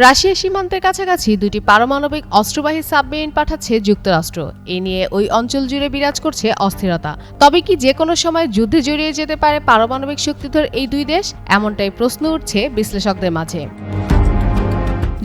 Russia সীমান্তের কাছাকাছি দুটি পারমাণবিক অস্ত্রবাহী সাবমেরিন পাঠাচ্ছে যুক্তরাষ্ট্র। এ নিয়ে ওই অঞ্চল জুড়ে বিরাজ করছে অস্থিরতা। তবে কি যে কোনো সময় যুদ্ধে জড়িয়ে যেতে পারে পারমাণবিক শক্তিধর এই দুই দেশ? এমনটাই প্রশ্ন উঠছে বিশ্লেষকদের মাঝে।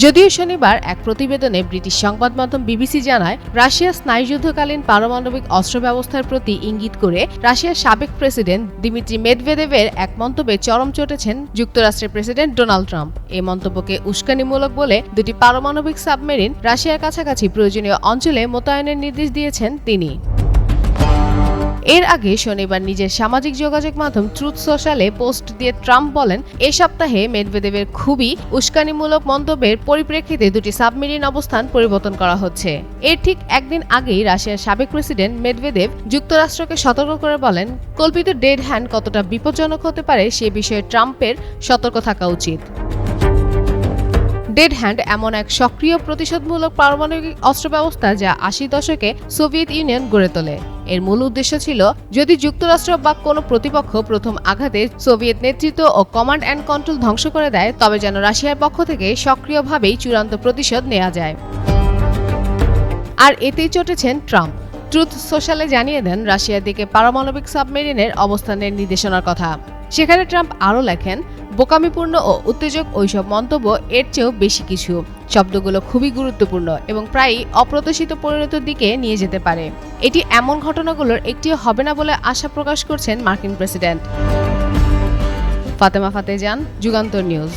যদিও শনিবার এক প্রতিবেদনে ব্রিটিশ সংবাদ মাধ্যম বিবিসি জানায়, রাশিয়ার স্নায়ুযুদ্ধকালীন পারমাণবিক অস্ত্র ব্যবস্থার প্রতি ইঙ্গিত করে রাশিয়ার সাবেক প্রেসিডেন্ট দিমিত্রি মেদভেদেভের এক মন্তব্যে চরম চটেছেন যুক্তরাষ্ট্রের প্রেসিডেন্ট ডোনাল্ড ট্রাম্প। এই মন্তব্যকে উস্কানিমূলক বলে দুটি পারমাণবিক সাবমেরিন রাশিয়ার কাছাকাছি প্রয়োজনীয় অঞ্চলে মোতায়েনের নির্দেশ দিয়েছেন তিনি। এর আগে শনিবার নিজের সামাজিক যোগাযোগ মাধ্যম ট্রুথ সোশ্যালে পোস্ট দিয়ে ট্রাম্প বলেন, এ সপ্তাহে মেদভেদেভের খুবই উস্কানিমূলক মন্তব্যের পরিপ্রেক্ষিতে দুটি সাবমেরিন অবস্থান পরিবর্তন করা হচ্ছে। এর ঠিক একদিন আগেই রাশিয়ার সাবেক প্রেসিডেন্ট মেদভেদেভ যুক্তরাষ্ট্রকে সতর্ক করে বলেন, কল্পিত ডেড হ্যান্ড কতটা বিপজ্জনক হতে পারে সে বিষয়ে ট্রাম্পের সতর্ক থাকা উচিত। ডেড হ্যান্ড এমন এক সক্রিয় প্রতিশোধমূলক পারমাণবিক অস্ত্র ব্যবস্থা যা ৮০ দশকে সোভিয়েত ইউনিয়ন গড়ে তোলে। এর মূল উদ্দেশ্য ছিল, যদি যুক্তরাষ্ট্র বা কোনো প্রতিপক্ষ প্রথম আঘাতে সোভিয়েত নেতৃত্ব ও কমান্ড অ্যান্ড কন্ট্রোল ধ্বংস করে দেয়, তবে যেন রাশিয়ার পক্ষ থেকে সক্রিয়ভাবেই চূড়ান্ত প্রতিশোধ নেওয়া যায়। আর এতেই চটেছেন ট্রাম্প। ট্রুথ সোশ্যালে জানিয়ে দেন রাশিয়ার দিকে পারমাণবিক সাবমেরিনের অবস্থানের নির্দেশনার কথা। সেখানে ট্রাম্প আরও লেখেন, বোকামিপূর্ণ ও উত্তেজক ওইসব মন্তব্য এর চেয়েও বেশি কিছু। শব্দগুলো খুবই গুরুত্বপূর্ণ এবং প্রায়ই অপ্রত্যাশিত পরিণতির দিকে নিয়ে যেতে পারে। এটি এমন ঘটনাগুলোর একটিও হবে না বলে আশা প্রকাশ করছেন মার্কিন প্রেসিডেন্ট। ফাতেমা ফাতেজান, যুগান্তর নিউজ।